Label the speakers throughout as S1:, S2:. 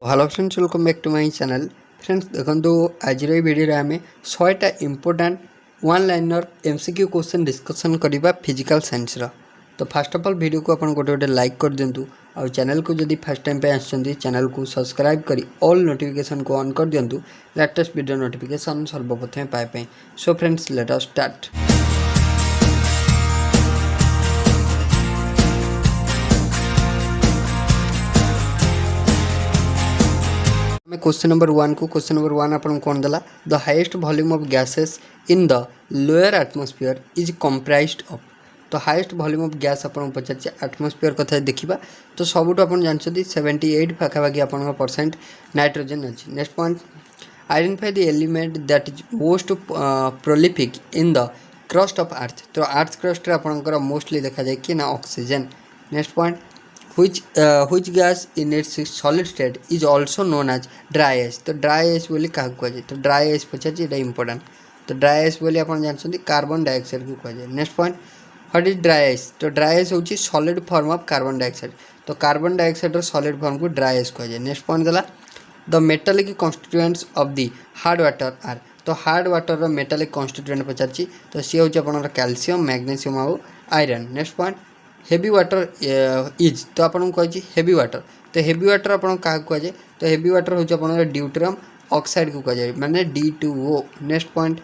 S1: Hello friends, welcome back to my channel. Friends देखो आज video आम 100टा important one liner MCQ question discussion करवा फिजिकल साइंस रो। तो फर्स्ट ऑफ ऑल वीडियो को अपन गोटे लाइक कर दिंतु और चैनल को जदि फर्स्ट टाइम पे आछंती चैनल को सब्सक्राइब करी ऑल नोटिफिकेशन को ऑन कर दिंतु लेटेस्ट वीडियो नोटिफिकेशन सर्वप्रथम पाए। So friends let us start. Question number one आपन कौन दला the highest volume of gases in the lower atmosphere is comprised of. तो हाईएस्ट वॉल्यूम ऑफ गैस आपन पचार एटमॉस्फेयर कथा देखिबा तो सबुठ आपन जानछथि 78 पाखापाखि आपन परसेंट नाइट्रोजन अछि। Next point identify the element that is most prolific in the crust of earth. तो earth crust रे आपन मोस्टली देखा जाय कि ना oxygen. Next point which gas in its solid state is also known as dry ice। तो dry ice बोली क्या कह जाए तो dry ice पचार ये इंपोर्टेंट। तो dry ice बोली अपन जानते कार्बन डाइऑक्साइड को कह जाए। Next point what is dry ice. तो ड्राई आइस होची solid form of carbon dioxide. तो कार्बन डाइऑक्साइड रो सॉलिड फॉर्म को ड्राई आइस कह जाए। नेक्स्ट पॉइंट दला the metallic constituents of the hard water are. तो हार्ड वाटर रो मेटालिक कॉन्स्टिट्यूएंट पचार तो सी होची अपन कैल्शियम मैग्नीशियम और iron. Next point heavy water is. तो आपन कहि हेवी वाटर। तो हेवी वाटर आपन क्या कह जाए तो हेवी वाटर होची आपन ड्यूटेरियम ऑक्साइड को कह जाए माने D2O। Next point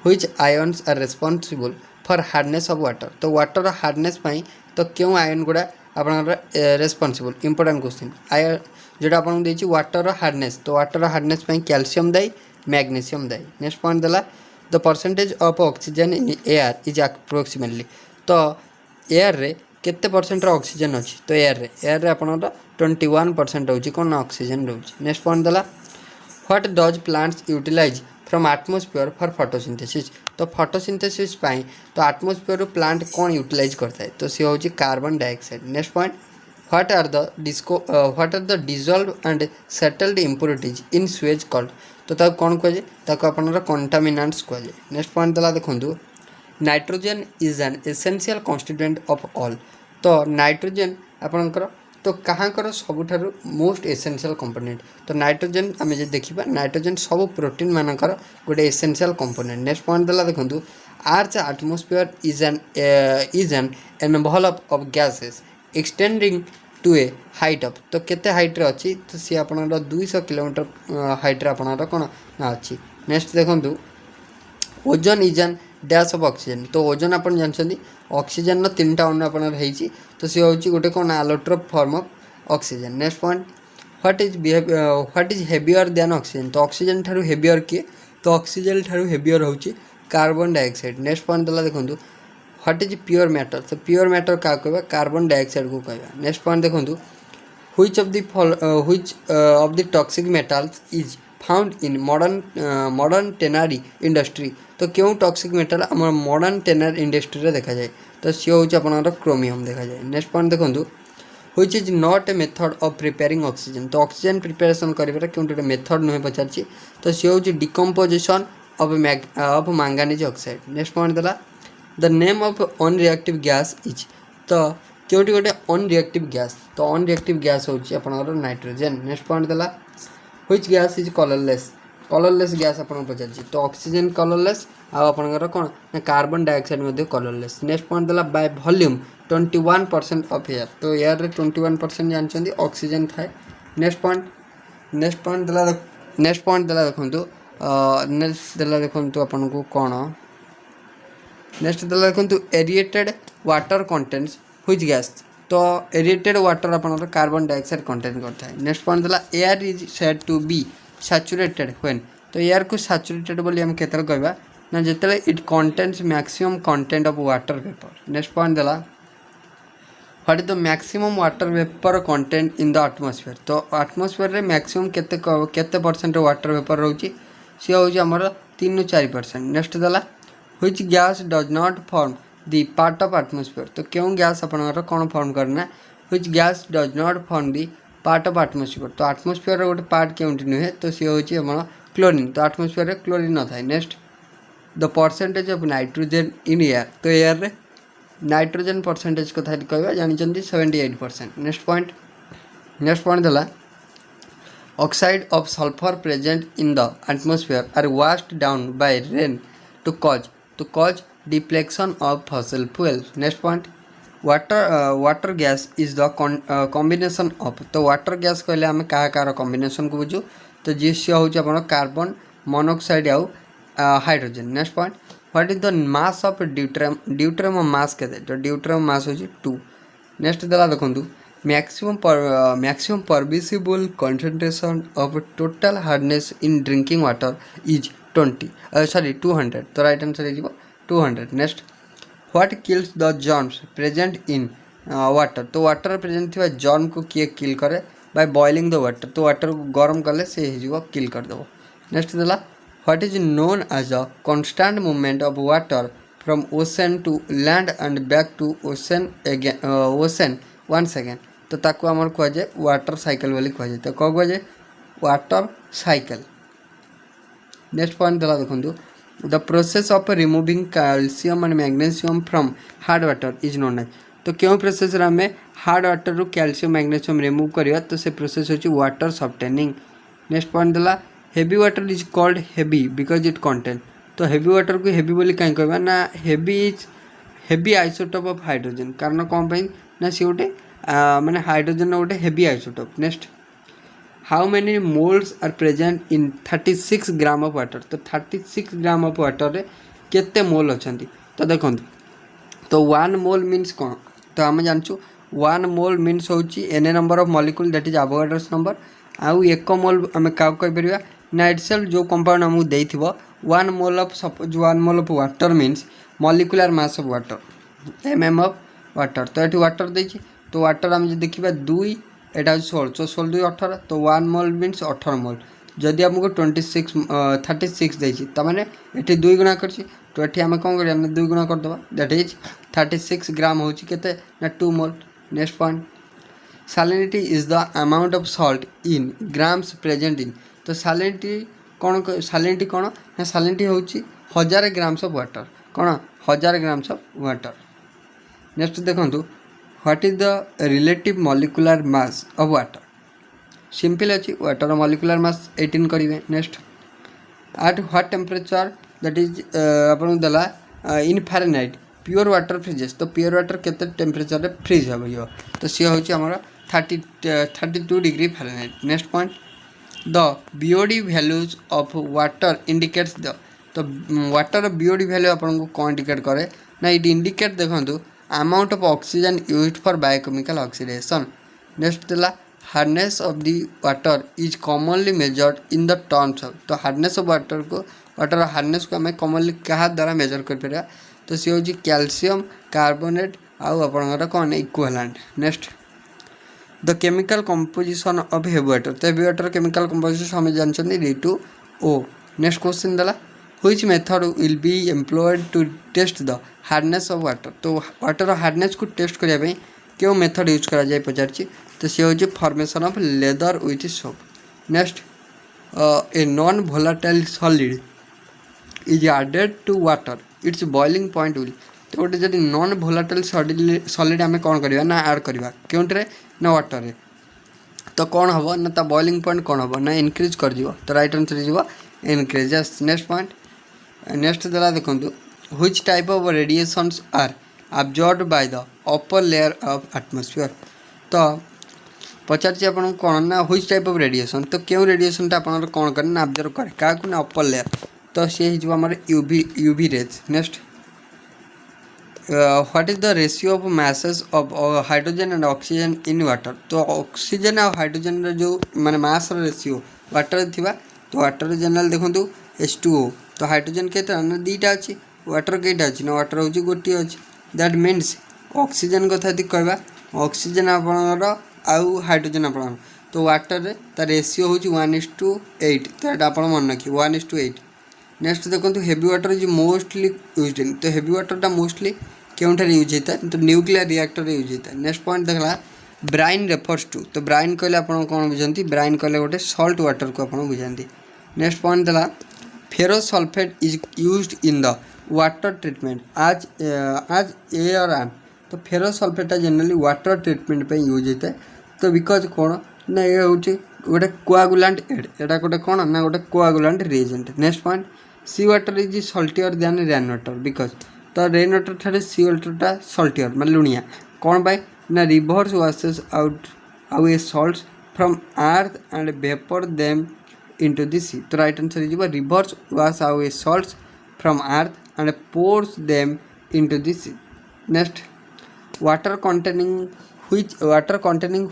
S1: which ions are responsible for hardness of water. तो वाटर हार्डनेस पाई तो क्यों आयन गुड़ा आपन रेस्पॉन्सिबल इंपोर्टेंट क्वेश्चन आय जोटा आपन देछि वाटर हार्डनेस। तो वाटर हार्डनेस पाई कैल्शियम दाई मैग्नीशियम दाई। नेक्स्ट पॉइंट दला the percentage of oxygen in air is approximately. तो एयर रे केते परसेंट ऑक्सीजन अच्छी। तो एयर रे आपन 21% रोची कौन ऑक्सीजन रोची। नेक्स्ट पॉइंट दला what does plants utilise from atmosphere for photosynthesis. तो फोटोसिंथेसिस पाई तो एटमॉस्फेयर प्लांट कौन यूटिलाइज करता है तो सी होची carbon dioxide. Next point what are the dissolve and settled impurities in sewage called. तो ताको कौन कह जाए ताको आपन कंटामिनेंट्स कह जाए। नेक्स्ट पॉइंट दला देखंतु nitrogen is an essential constituent of all. तो नाइट्रोजन आपनकर तो कहाँ कर सबुठारु मोस्ट एसेंशियल कंपोनेंट। तो नाइट्रोजन आम जो देखा नाइट्रोजन सब प्रोटीन मानकर गोटे एसेंशियल कंपोनेंट। नेक्स्ट पॉइंट दला देखो earth atmosphere is an envelope of gases extending to a height of. तो केते हाइट रे अच्छी तो सी आपन 200 किलोमीटर हाइट रे आपन कौन अच्छी। नेक्स्ट देखो ozone is an dash of oxygen. तो ओजोन अपन जानते ऑक्सीजन तीनटा अणु अपन रही तो सी हूँ गोटे कौन allotrope form of oxygen. Next point what is heavier than oxygen. तो ऑक्सीजन ठारू हेवियर किए तो ऑक्सीजन ठारू हेवियर होची कार्बन डाइऑक्साइड। नेक्स्ट पॉइंट दला देखो व्हाट इज प्योर मैटर। तो प्योर मैटर क्या कहवा कार्बन डाइऑक्साइड को कहवा। नेक्स्ट पॉइंट देखो which of the toxic metals is found in modern tannery industry. तो क्यों टॉक्सिक मेटल आम मॉडर्न टेनर इंडस्ट्री रे देखा जाए तो सी हूँ अपन क्रोमियम देखा जाए। नेक्स्ट पॉइंट देखो which is not a method of preparing oxygen. तो ऑक्सीजन प्रिपेरेसन कर क्योंकि मेथड नुहे पचार तो सी हूँ decomposition of manganese oxide. Next point दला the name of unreactive gas is. तो क्योंकि गोटे अनरिएक्टिव गैस तो अनरिएक्टिव गैस होची अपन नाइट्रोजन। नेक्स्ट पॉइंट दला which gas is colourless gas आपन पचार तो ऑक्सीजन कलरलेस आपर कौन carbon dioxide colourless. Next point दला बाय वॉल्यूम 21% ऑफ एयर। तो एयर रे 21% जानते ऑक्सीजन थाए। नेक्स्ट पॉइंट दला देखो आपन को कौन नेक्स्ट दला देखो aerated water contents which gas. तो एरिएटेड वाटर अपन कार्बन डाइऑक्साइड कंटेंट करता है। नेक्स्ट पॉइंट दला air is said to be saturated when. तो एयर को सैचुरेटेड बोली हम केतल कहबा ना जेतले it contains maximum content of water vapour. Next point दला what is the maximum water vapour content in the atmosphere. तो एटमॉस्फेयर रे मैक्सिमम केते परसेंट वाटर वेपर रहउची सी होउची हमर 3-4%। नेक्स्ट दला which gas does not form the part of atmosphere. तो क्यों गैस अपन कौन फॉर्म करना which gas does not form the part of atmosphere. तो एटमॉस्फेयर गोटे पार्ट क्यों नुहे तो सी हूँ आम क्लोरीन। तो एटमॉस्फेयर रे क्लोरीन न थाए। Next the percentage of nitrogen in air. तो एयर रे नाइट्रोजन परसेंटेज कथा कहवा जानते 78%। नेक्स्ट पॉइंट दला oxide of sulfur present in the atmosphere are washed down by rain to cause depletion of fossil fuel. Next point, water gas is the combination of, तो water gas कहले आम क्या car combination को बुझू, तो जिससे हूँ आप कार्बन मोनोक्साइड आउ hydrogen. Next point, what is the mass of deuterium mass के, तो ड्यूटेरियम मास हो 2. नेक्स्ट देला देखो, maximum permissible concentration of total hardness in drinking water is 200. तो राइट आंसर है 200. Next, what kills the germs present in water, तो water present थी germ को किए किल करे बाय बॉइलिंग द वाटर, तो वाटर को गरम कले से किल करदेव. नेक्स्ट देला, what is known as the constant movement of water from ocean to land and back to ocean once again, तो ताको आमर कहुए वाटर साइकिल बोली कहुए, तो कौन कहुए वाटर साइकिल. नेक्स्ट पॉइंट देला देखो, the process of removing calcium and magnesium from hard water is known as, तो क्यों प्रोसेस आम हार्ड वाटर रू कैल्शियम मैग्नीशियम रिमूव करिया, तो से प्रोसेस होची वाटर सॉफ्टनिंग. नेक्स्ट पॉइंट देला, heavy water is called heavy because it contain, तो हेवी वाटर को हेवी बोली कहीं कहबा ना, हेवी आइसोटोप ऑफ हाइड्रोजन, कारण कौन पाई ना सी गोटे माने हाइड्रोजन गोटे heavy isotope. Next, how many moles are present in 36 gram of water, तो 36 ग्राम ऑफ वाटर रे केते मोल अछंती, तो देखो, तो 1 मोल मीन्स कौन, तो आम जानचु 1 मोल मीन्स होची an number of molecule that is Avogadro's number. आउ 1 मोल आम क्या कहि परिबा ना इटसेल्फ जो कंपाउंड हमकु देइथिबो 1 mole of, suppose 1 mole of water means molecular mass of water MM of water, तो ये वाटर देछि, तो वाटर आम देखा 2 एटा 16, तो 16 2 18, तो 1 मोल मीन्स 18 मोल. जदि आमको 36 देछि त माने एठी 2 गुणा करछि, तो एठी आम कौन करिया 2 गुणा कर दबा, दैट इज 36 ग्राम होछि केते ना 2 mole. Next point, salinity is the amount of salt in grams present in, तो salinity कौन ना, salinity होछि 1000 ग्राम्स ऑफ वाटर, कौन 1000 ग्राम्स ऑफ वाटर. नेक्स्ट देखो, what is the relative molecular mass of water, simple अच्छी water molecular mass 18 करेंगे. Next, at what temperature that is आपन देला इन फारेनहाइट प्योर वाटर फ्रीजेस, तो प्योर वाटर केते temperature रे freeze हो, तो सी होची हमर 32 degree Fahrenheit. Next point, the BOD values of water indicates the, तो वाटर बीओडी वैल्यू आपन को कौन इंडिकेट करे ना, इट इंडिकेट देखो amount of oxygen used for biochemical oxidation. Next देला, hardness of the water is commonly measured in the terms of, तो hardness of water को, वाटर हार्डनेस को आम कॉमनली क्या द्वारा मेजर कर पारा, तो सी हूँ कैल्शियम कार्बोनेट आउ आप कौन equivalent. Next, the chemical composition of heavy water, तो हेवी वाटर केमिकल कंपोजिशन हमें जानते D2O. नेक्स्ट क्वेश्चन देला, which method will be employed to test the hardness of water, तो वाटर हार्डनेस को टेस्ट करने क्यों मेथड यूज करा जाए पचार, तो सी हूँ formation of lather with soap. Next, a non volatile solid is added to water its boiling point will, तो गोटे जब नॉन वोलाटाइल सॉलिड आम कौन करवा ना ऐड करवा क्योंटे ना वाटर रे, तो कौन हम ना ता बॉइलिंग पॉइंट कौन हम ना इनक्रीज कर दियो, तो राइट आंसर हो इनक्रीजेस. नेक्स्ट पॉइंट, नेक्स्ट देला देखो, which type of radiations are absorbed by the upper layer of atmosphere, तो पचार आपन कौन ना व्हिच टाइप ऑफ रेडिएशन, तो क्यों रेडिएशनटा आप कौन करें ना अब्जर्व करे क्या ना अपर लेयर, तो सी हो आम UV rays. Next, what is the ratio of masses of hydrogen and oxygen in water, तो ऑक्सीजन और हाइड्रोजन जो माने मास रेशियो वाटर थिबा, तो वाटर जनरल देखो H2O, तो हाइड्रोजन के ना 2टा अच्छी, वाटर कईटा अच्छी ना वाटर हूँ गोटे अच्छी, दैट मीन्स ऑक्सीजन कथा यदि कहवा ऑक्सीजन आपणर आउ हाइड्रोजन आपण, तो वाटर रे ता रेशियो हूँ 1:8, तो यहाँ आप मन रखिए 1:8. नेक्स्ट देखो, heavy water is mostly use in, तो हेवी वाटर मोस्टली क्योंठार यूज होता है, तो न्यूक्लियर रिएक्टर यूज होता है. नेक्स्ट पॉइंट देखला, ब्राइन रेफर्स टू, तो ब्राइन कहले आप कौन बुझाती, ब्राइन कहले गोटे सॉल्ट वाटर को आप बुझाती. नेक्स्ट पॉइंट देला, ferrous sulphate is used in the water treatment आज ए और आन, तो ferrous sulphate generally water treatment पे यूज होता है, तो बिकज कौन ना ये हूँ गोटे कोआगुलांट एड एटा गोटे कौन ना गोटे coagulant reagent. Next point sea water is saltier than rain water because तो रेन वाटर ठारे सी वाटरटा सल्टियर मतलब लुणिया कौन पाए ना rivers washes out a salts from earth and vapour them into the sea. तो right answer is rivers wash out a salts from earth and pours them into the sea. Next water containing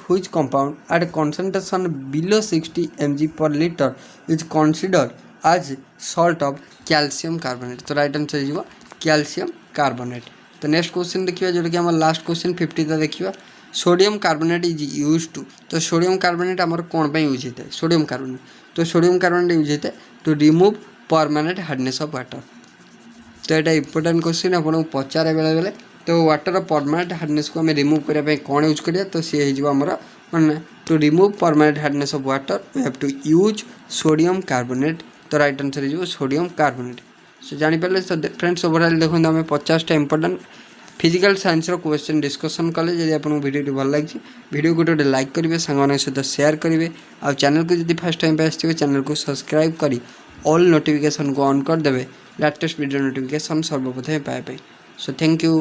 S1: which compound at concentration below 60 mg per liter is considered as salt of calcium carbonate। तो right answer हो calcium carbonate. तो next question देखिए जोटा कि आम last question 50 देखिए sodium carbonate is use to. तो sodium carbonate आमर कौन यूज होता है सोडियम कार्बोनेट तो सोडियम कार्बोनेट यूज होता है to remove permanent hardness of water. तो यहाँ इंपोर्टेंट क्वेश्चन आपको पचारे बेले बेले तो वाटर परमानेंट हार्डनेस को आम रिमूव करने कौन यूज करिया तो सी होमर मैंने to remove permanent hardness of water we have to use sodium carbonate. तो राइट आंसर हो सोडियम कार्बोनेट। सो जानीपारे सो फ्रेंड्स ओवरऑल देखो आम 50टा important physical science question discussion कले जब आपको वीडियो भल लगी वीडियो गोटे लाइक करेंगे सांग सहित शेयर करेंगे आ चैनल को जब फर्स्ट टाइम पे आसते चैनल को सब्सक्राइब करी ऑल नोटिफिकेशन को ऑन करदे लेटेस्ट वीडियो नोटिफिकेशन सर्वप्रथम पाइबा। So thank you.